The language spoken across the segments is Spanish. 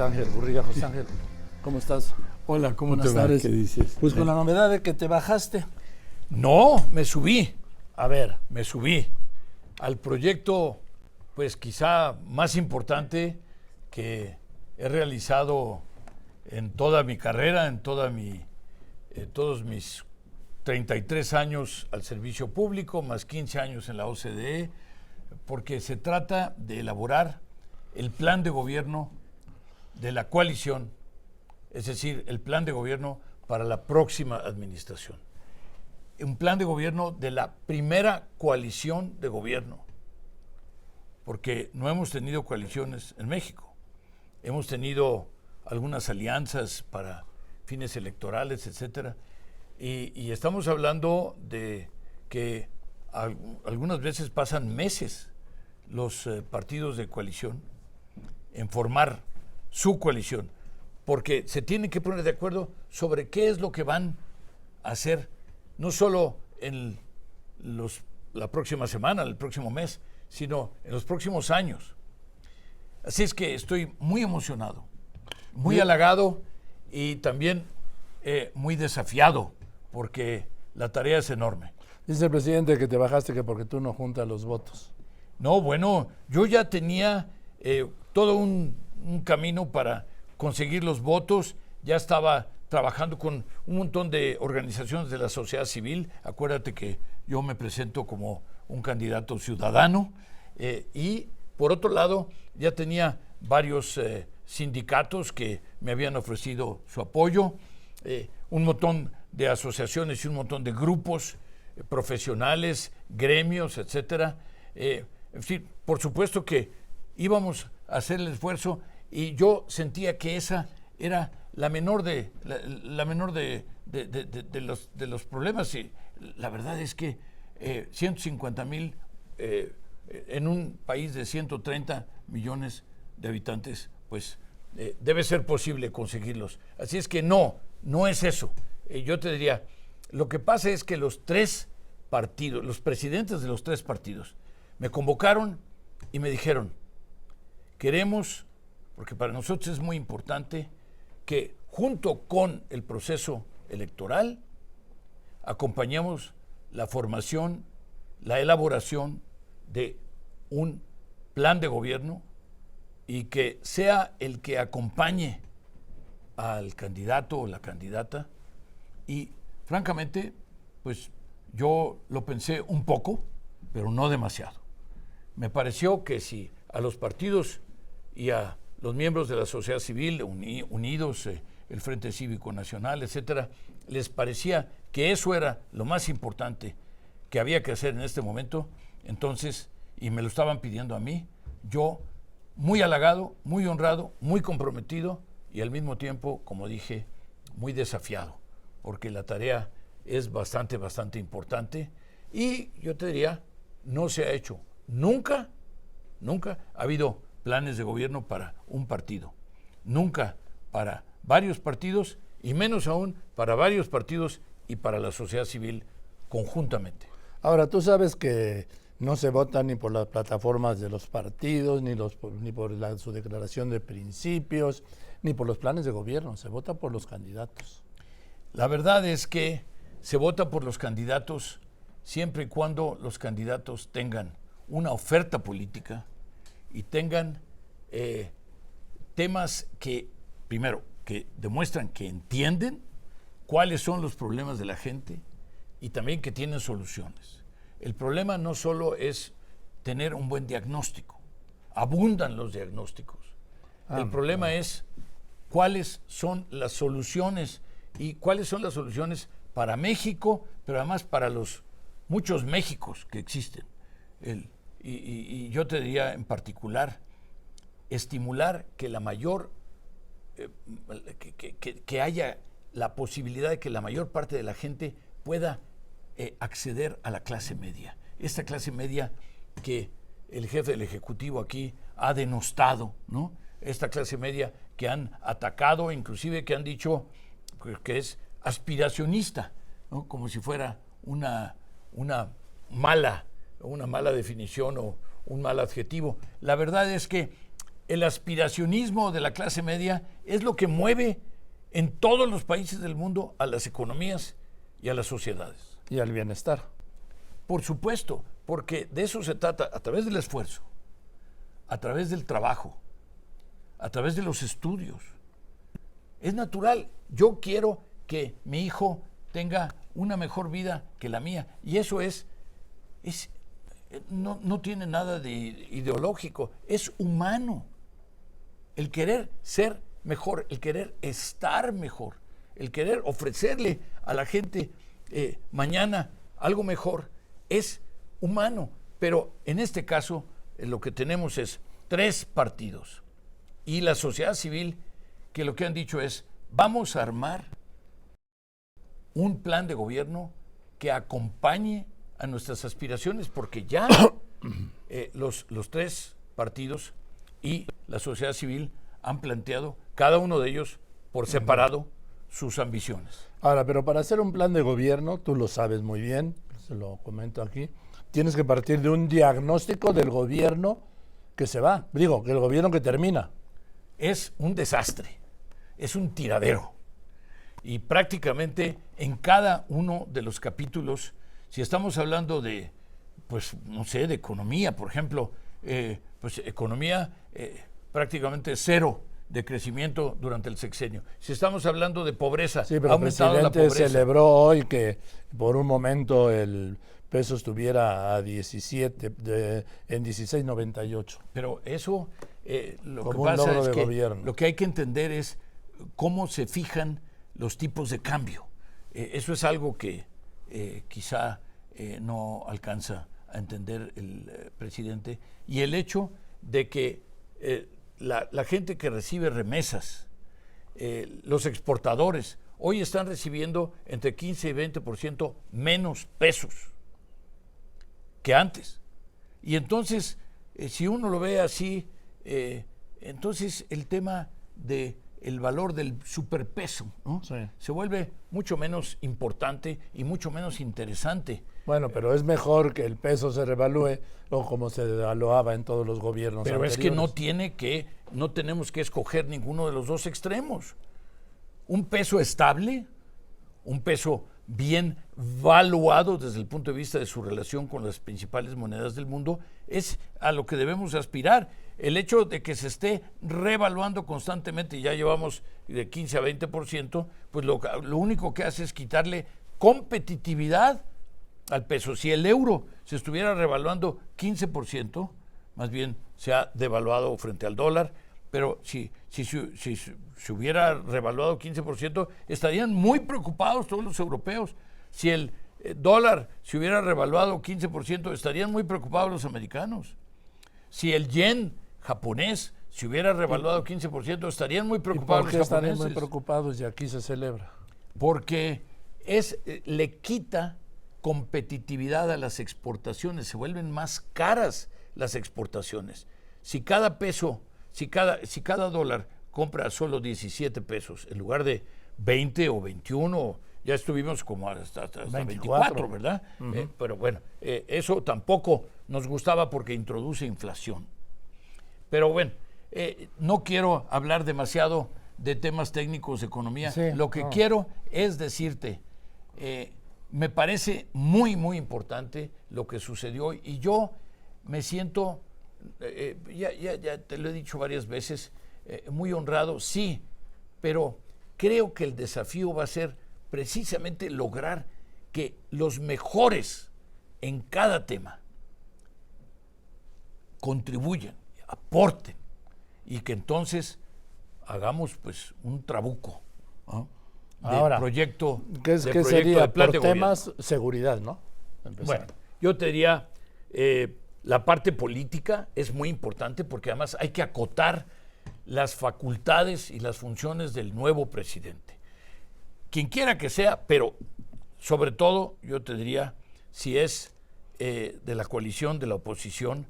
Ángel Gurría. José Ángel, ¿cómo estás? Hola, ¿cómo Buenas te va? tardes. ¿Qué dices? Pues con la novedad de que te bajaste. No, me subí. A ver, me subí al proyecto, pues quizá más importante que he realizado en toda mi carrera, todos mis 33 años al servicio público, más 15 años en la OCDE, porque se trata de elaborar el plan de gobierno de la coalición, es decir, el plan de gobierno para la próxima administración. Un plan de gobierno de la primera coalición de gobierno, porque no hemos tenido coaliciones en México. Hemos tenido algunas alianzas para fines electorales, etcétera, y estamos hablando de que algunas veces pasan meses los partidos de coalición en formar su coalición, porque se tienen que poner de acuerdo sobre qué es lo que van a hacer, no solo en la próxima semana, el próximo mes, sino en los próximos años. Así es que estoy muy emocionado, muy halagado y también muy desafiado, porque la tarea es enorme. Dice el presidente que te bajaste que porque tú no juntas los votos. No, bueno, yo ya tenía todo un camino para conseguir los votos, ya estaba trabajando con un montón de organizaciones de la sociedad civil. Acuérdate que yo me presento como un candidato ciudadano y por otro lado ya tenía varios sindicatos que me habían ofrecido su apoyo, un montón de asociaciones y un montón de grupos profesionales, gremios, etcétera. En fin, por supuesto que íbamos a hacer el esfuerzo y yo sentía que esa era la menor de los problemas. Y la verdad es que 150,000 en un país de 130 millones de habitantes, pues debe ser posible conseguirlos. Así es que no es eso. Yo te diría, lo que pasa es que los tres partidos, los presidentes de los tres partidos, me convocaron y me dijeron, queremos, porque para nosotros es muy importante, que junto con el proceso electoral acompañemos la formación, la elaboración de un plan de gobierno y que sea el que acompañe al candidato o la candidata. Y francamente, pues yo lo pensé un poco, pero no demasiado. Me pareció que si a los partidos y a los miembros de la sociedad civil unidos, el Frente Cívico Nacional, etcétera, les parecía que eso era lo más importante que había que hacer en este momento, entonces, y me lo estaban pidiendo a mí, yo muy halagado, muy honrado, muy comprometido y al mismo tiempo, como dije, muy desafiado, porque la tarea es bastante importante y yo te diría, no se ha hecho nunca ha habido planes de gobierno para un partido, nunca para varios partidos y menos aún para varios partidos y para la sociedad civil conjuntamente. Ahora, tú sabes que no se vota ni por las plataformas de los partidos, ni por su declaración de principios, ni por los planes de gobierno, se vota por los candidatos. La verdad es que se vota por los candidatos siempre y cuando los candidatos tengan una oferta política y tengan temas que, primero, que demuestran que entienden cuáles son los problemas de la gente y también que tienen soluciones. El problema no solo es tener un buen diagnóstico, abundan los diagnósticos. El problema es cuáles son las soluciones y cuáles son las soluciones para México, pero además para los muchos Méxicos que existen. Y yo te diría en particular, estimular que la mayor, que haya la posibilidad de que la mayor parte de la gente pueda acceder a la clase media. Esta clase media que el jefe del Ejecutivo aquí ha denostado, ¿no? Esta clase media que han atacado, inclusive que han dicho que es aspiracionista, ¿no? Como si fuera una mala definición o un mal adjetivo. La verdad es que el aspiracionismo de la clase media es lo que mueve en todos los países del mundo a las economías y a las sociedades. Y al bienestar. Por supuesto, porque de eso se trata, a través del esfuerzo, a través del trabajo, a través de los estudios. Es natural, yo quiero que mi hijo tenga una mejor vida que la mía, y eso no tiene nada de ideológico, es humano. El querer ser mejor, el querer estar mejor, el querer ofrecerle a la gente mañana algo mejor, es humano. Pero en este caso lo que tenemos es 3 partidos y la sociedad civil que lo que han dicho es: vamos a armar un plan de gobierno que acompañe a nuestras aspiraciones, porque ya los 3 partidos y la sociedad civil han planteado, cada uno de ellos por separado, sus ambiciones. Ahora, pero para hacer un plan de gobierno, tú lo sabes muy bien, se lo comento aquí, tienes que partir de un diagnóstico del gobierno que se va, digo, que el gobierno que termina. Es un desastre, es un tiradero. Y prácticamente en cada uno de los capítulos, si estamos hablando de, pues, no sé, de economía, por ejemplo, pues economía prácticamente 0 de crecimiento durante el sexenio. Si estamos hablando de pobreza, sí, pero ha el aumentado la presidente pobreza. celebró hoy que por un momento el peso estuviera a 17, en 16.98. Pero eso, lo Como que un pasa logro es de que gobierno. lo que hay que entender es cómo se fijan los tipos de cambio. Eso es algo que quizá no alcanza a entender el presidente. Y el hecho de que la gente que recibe remesas, los exportadores, hoy están recibiendo entre 15 y 20% menos pesos que antes. Y entonces, si uno lo ve así, entonces el tema del valor del superpeso, ¿no? Sí. Se vuelve mucho menos importante y mucho menos interesante. Bueno, pero es mejor que el peso se revalúe o como se devaluaba en todos los gobiernos Pero anteriores. es que no tenemos que escoger ninguno de los 2 extremos. Un peso estable, un peso bien valuado desde el punto de vista de su relación con las principales monedas del mundo, es a lo que debemos aspirar. El hecho de que se esté revaluando constantemente, y ya llevamos de 15 a 20%, pues lo único que hace es quitarle competitividad al peso. Si el euro se estuviera revaluando 15%, más bien se ha devaluado frente al dólar, pero si se hubiera revaluado 15%, estarían muy preocupados todos los europeos. Si el dólar se hubiera revaluado 15%, estarían muy preocupados los americanos. Si el yen japonés se hubiera revaluado 15%, estarían muy preocupados ¿Y por qué los japoneses. estarían muy preocupados y aquí se celebra? Porque le quita competitividad a las exportaciones, se vuelven más caras las exportaciones. Si cada peso, si cada dólar compra solo 17 pesos en lugar de 20 o 21, ya estuvimos como hasta 24, ¿verdad? Uh-huh. Pero bueno, eso tampoco nos gustaba porque introduce inflación. Pero bueno, no quiero hablar demasiado de temas técnicos de economía. Sí, Lo que quiero es decirte, me parece muy, muy importante lo que sucedió hoy, y yo me siento, ya te lo he dicho varias veces, muy honrado, sí, pero creo que el desafío va a ser precisamente lograr que los mejores en cada tema contribuyan, aporten, y que entonces hagamos pues un trabuco, ¿no? Ahora, proyecto. ¿Qué sería? Por temas seguridad, ¿no? Bueno, yo te diría, la parte política es muy importante porque además hay que acotar las facultades y las funciones del nuevo presidente. Quien quiera que sea, pero sobre todo yo te diría, si es de la coalición, de la oposición,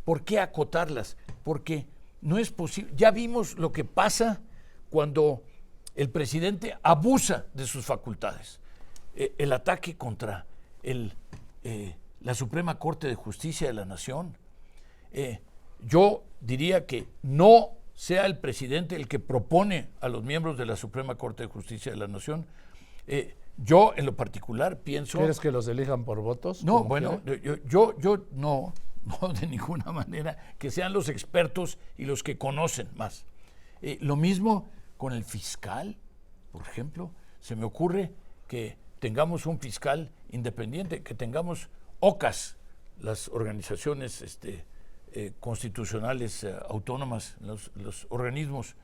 ¿por qué acotarlas? Porque no es posible. Ya vimos lo que pasa cuando el presidente abusa de sus facultades. El ataque contra la Suprema Corte de Justicia de la Nación, yo diría que no sea el presidente el que propone a los miembros de la Suprema Corte de Justicia de la Nación. Yo, en lo particular, pienso... ¿Quieres que los elijan por votos? No, bueno, yo no, de ninguna manera, que sean los expertos y los que conocen más. Lo mismo con el fiscal, por ejemplo. Se me ocurre que tengamos un fiscal independiente, que tengamos OCAS, las organizaciones constitucionales autónomas, los organismos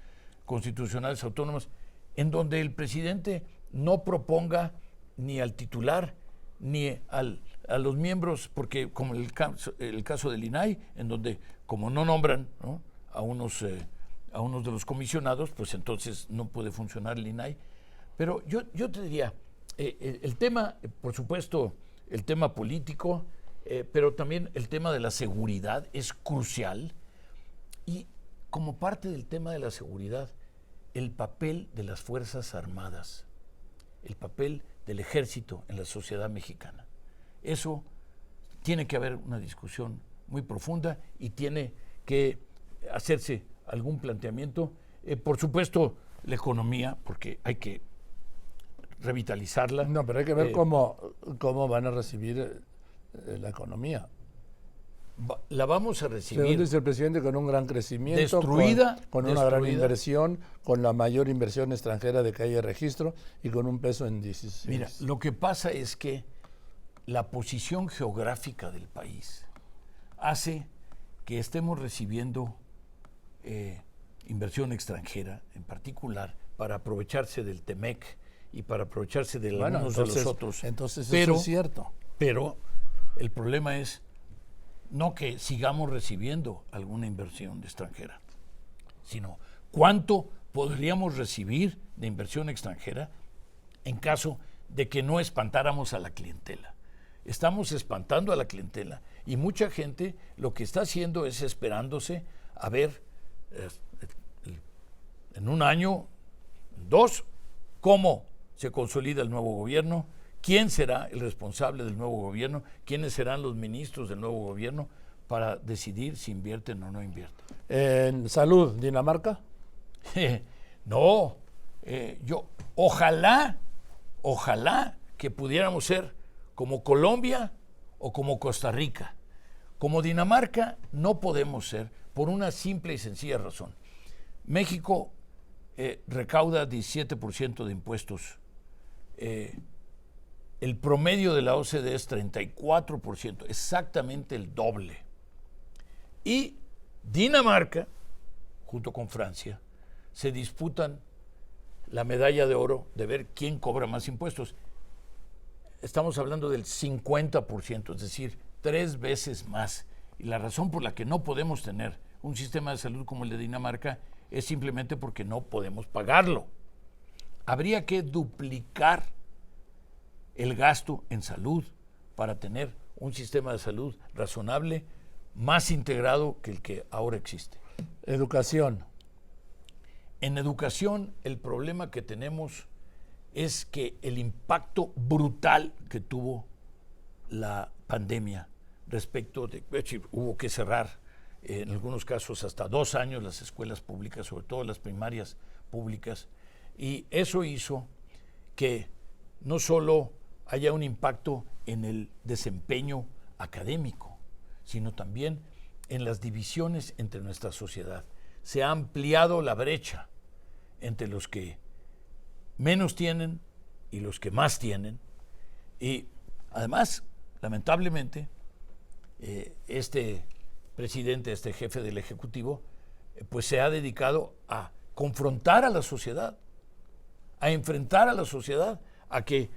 constitucionales autónomos, en donde el presidente no proponga ni al titular ni a los miembros, porque como el caso del INAI, en donde como no nombran, ¿no?, a unos de los comisionados, pues entonces no puede funcionar el INAI. Pero yo te diría, el tema, por supuesto, el tema político, pero también el tema de la seguridad es crucial. Y como parte del tema de la seguridad, el papel de las Fuerzas Armadas, el papel del Ejército en la sociedad mexicana. Eso tiene que haber una discusión muy profunda y tiene que hacerse algún planteamiento. Por supuesto, la economía, porque hay que revitalizarla. No, pero hay que ver cómo van a recibir la economía. La vamos a recibir. Según dice el presidente, con un gran crecimiento, destruida, con una gran inversión, con la mayor inversión extranjera de que haya registro y con un peso en 16. Mira, lo que pasa es que la posición geográfica del país hace que estemos recibiendo inversión extranjera, en particular, para aprovecharse del TEMEC y para aprovecharse de algunos de los otros. Entonces eso es cierto. Pero el problema es no que sigamos recibiendo alguna inversión extranjera, sino cuánto podríamos recibir de inversión extranjera en caso de que no espantáramos a la clientela. Estamos espantando a la clientela y mucha gente lo que está haciendo es esperándose a ver en un año, 2, cómo se consolida el nuevo gobierno, quién será el responsable del nuevo gobierno, quiénes serán los ministros del nuevo gobierno para decidir si invierten o no invierten. En salud, Dinamarca. No, ojalá que pudiéramos ser como Colombia o como Costa Rica. Como Dinamarca no podemos ser por una simple y sencilla razón. México recauda 17% de impuestos. El promedio de la OCDE es 34%, exactamente el doble. Y Dinamarca, junto con Francia, se disputan la medalla de oro de ver quién cobra más impuestos. Estamos hablando del 50%, es decir, 3 veces más. Y la razón por la que no podemos tener un sistema de salud como el de Dinamarca es simplemente porque no podemos pagarlo. Habría que duplicar el gasto en salud para tener un sistema de salud razonable, más integrado que el que ahora existe. Educación. En educación, el problema que tenemos es que el impacto brutal que tuvo la pandemia respecto de, hubo que cerrar en algunos casos hasta 2 años las escuelas públicas, sobre todo las primarias públicas, y eso hizo que no solo haya un impacto en el desempeño académico, sino también en las divisiones entre nuestra sociedad. Se ha ampliado la brecha entre los que menos tienen y los que más tienen, y además, lamentablemente, este presidente, este jefe del Ejecutivo, pues se ha dedicado a confrontar a la sociedad, a enfrentar a la sociedad, a que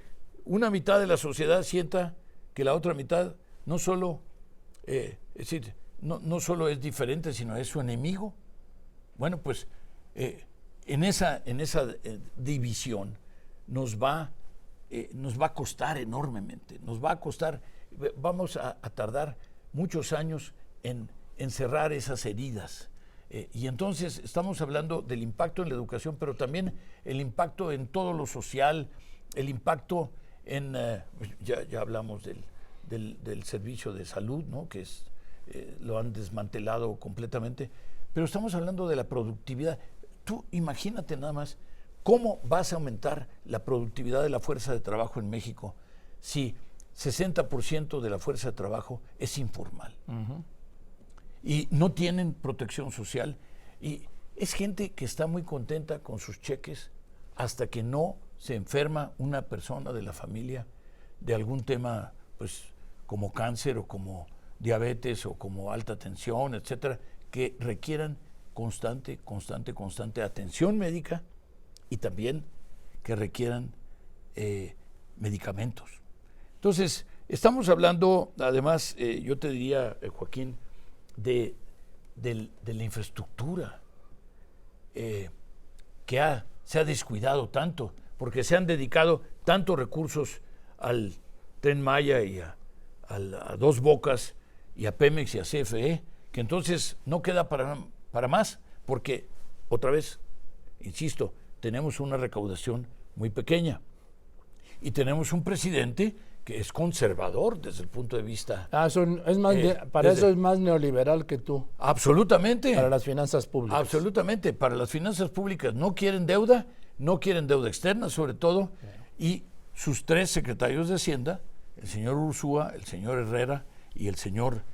una mitad de la sociedad sienta que la otra mitad no solo, no solo es diferente, sino es su enemigo. Bueno, pues en esa división nos va a costar enormemente, nos va a costar, vamos a tardar muchos años en cerrar esas heridas. Y entonces estamos hablando del impacto en la educación, pero también el impacto en todo lo social, el impacto en, ya hablamos del servicio de salud, ¿no?, que es lo han desmantelado completamente, pero estamos hablando de la productividad. Tú imagínate nada más cómo vas a aumentar la productividad de la fuerza de trabajo en México si 60% de la fuerza de trabajo es informal. Y no tienen protección social. Y es gente que está muy contenta con sus cheques hasta que no se enferma una persona de la familia de algún tema, pues como cáncer o como diabetes o como alta tensión, etcétera, que requieran constante atención médica y también que requieran medicamentos. Entonces, estamos hablando, además, yo te diría, Joaquín, de la infraestructura que se ha descuidado tanto, porque se han dedicado tantos recursos al Tren Maya y a Dos Bocas y a Pemex y a CFE, que entonces no queda para más, porque, otra vez, insisto, tenemos una recaudación muy pequeña y tenemos un presidente que es conservador desde el punto de vista... eso es más neoliberal que tú. Absolutamente. Para las finanzas públicas. Absolutamente. Para las finanzas públicas no quieren deuda externa sobre todo, y sus tres secretarios de Hacienda, el señor Ursúa, el señor Herrera y el señor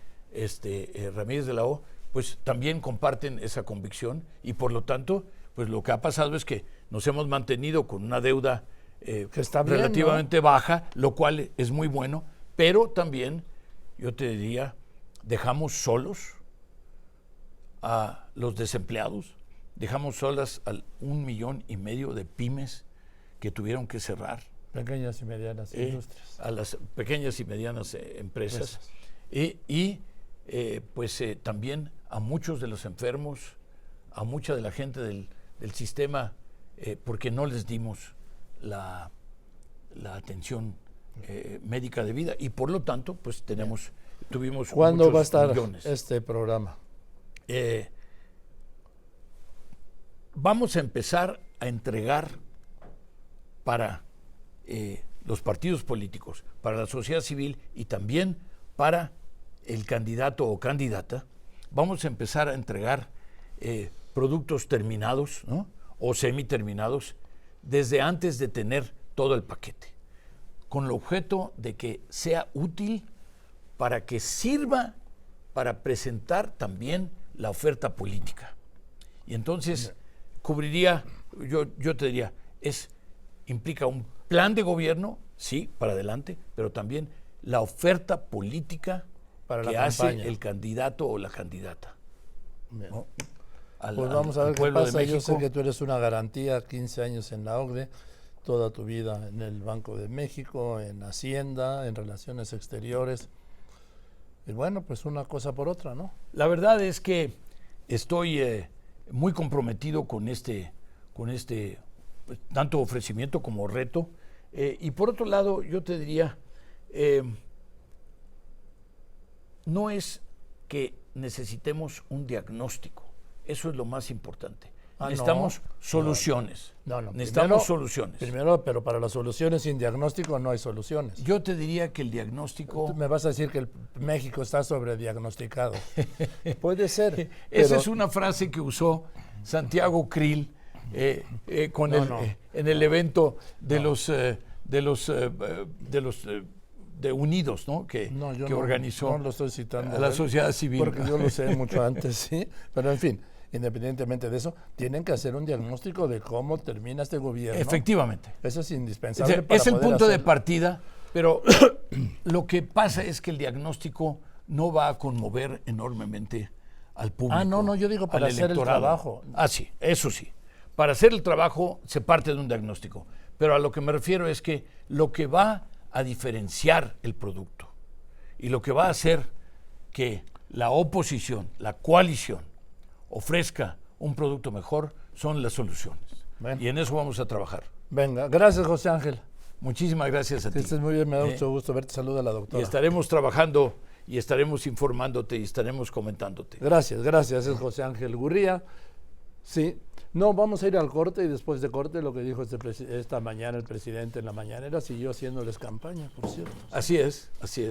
Ramírez de la O, pues también comparten esa convicción, y por lo tanto, pues lo que ha pasado es que nos hemos mantenido con una deuda que está bien, relativamente baja, lo cual es muy bueno, pero también, yo te diría, dejamos solos a los desempleados, dejamos solas al 1,5 millones de pymes que tuvieron que cerrar. Pequeñas y medianas industrias. A las pequeñas y medianas empresas. También a muchos de los enfermos, a mucha de la gente del sistema, porque no les dimos la atención médica debida, y por lo tanto pues tuvimos ¿Cuándo muchos va a estar millones. Este programa? Vamos a empezar a entregar para los partidos políticos, para la sociedad civil y también para el candidato o candidata. Vamos a empezar a entregar productos terminados, ¿no?, o semiterminados desde antes de tener todo el paquete, con el objeto de que sea útil para que sirva para presentar también la oferta política. Y entonces cubriría, yo te diría, implica un plan de gobierno, sí, para adelante, pero también la oferta política para que hace el candidato o la candidata, ¿no? Pues vamos a ver qué pasa. Yo sé que tú eres una garantía, 15 años en la OCDE, toda tu vida en el Banco de México, en Hacienda, en Relaciones Exteriores. Y bueno, pues una cosa por otra, ¿no? La verdad es que estoy muy comprometido con este pues, tanto ofrecimiento como reto. Y por otro lado, yo te diría, no es que necesitemos un diagnóstico. Eso es lo más importante. Necesitamos soluciones. Necesitamos soluciones. Primero, pero para las soluciones sin diagnóstico no hay soluciones. Yo te diría que el diagnóstico... Tú me vas a decir que México está sobrediagnosticado. Puede ser. Esa es una frase que usó Santiago Krill en el evento de Unidos, ¿no? que organizó no lo estoy citando la sociedad civil. Porque yo lo sé mucho antes, sí. Pero en fin, independientemente de eso, tienen que hacer un diagnóstico de cómo termina este gobierno. Efectivamente. Eso es indispensable. Es el punto de partida, pero lo que pasa es que el diagnóstico no va a conmover enormemente al público. Yo digo para hacer el trabajo. Sí, eso sí. Para hacer el trabajo se parte de un diagnóstico, pero a lo que me refiero es que lo que va a diferenciar el producto y lo que va a hacer que la oposición, la coalición, ofrezca un producto mejor son las soluciones. Bueno. Y en eso vamos a trabajar. Venga, gracias, José Ángel. Muchísimas gracias a ti. Estés muy bien, me da mucho gusto verte. Saluda a la doctora. Y estaremos trabajando y estaremos informándote y estaremos comentándote. Gracias, es José Ángel Gurría. Sí, no, vamos a ir al corte y después de corte lo que dijo esta mañana el presidente en la mañanera siguió haciéndoles campaña, por cierto. Así es. Sí.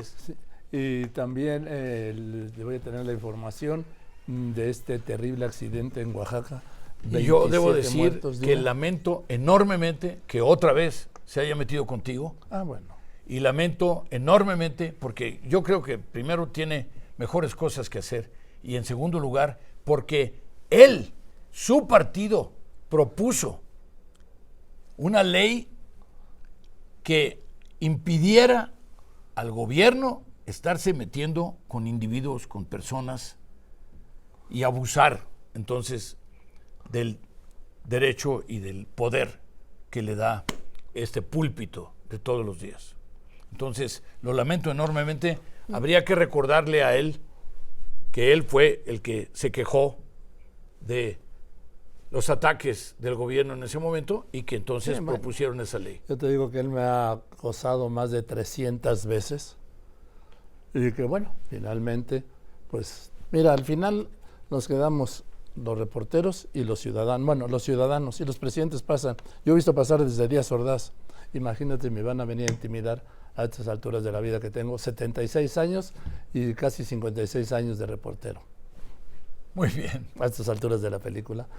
Y también le voy a tener la información de este terrible accidente en Oaxaca. Y yo debo 27 decir muertos de que una- lamento enormemente que otra vez se haya metido contigo. Ah, bueno. Y lamento enormemente porque yo creo que primero tiene mejores cosas que hacer y en segundo lugar porque él, su partido, propuso una ley que impidiera al gobierno estarse metiendo con individuos, con personas y abusar entonces del derecho y del poder que le da este púlpito de todos los días. Entonces, lo lamento enormemente. Habría que recordarle a él que él fue el que se quejó de los ataques del gobierno en ese momento y que entonces propusieron esa ley. Yo te digo que él me ha acosado más de 300 veces y que bueno, finalmente, pues mira, al final nos quedamos los reporteros y los ciudadanos. Bueno, los ciudadanos y los presidentes pasan. Yo he visto pasar desde Díaz Ordaz. Imagínate, me van a venir a intimidar a estas alturas de la vida que tengo, 76 años y casi 56 años de reportero. Muy bien. A estas alturas de la película.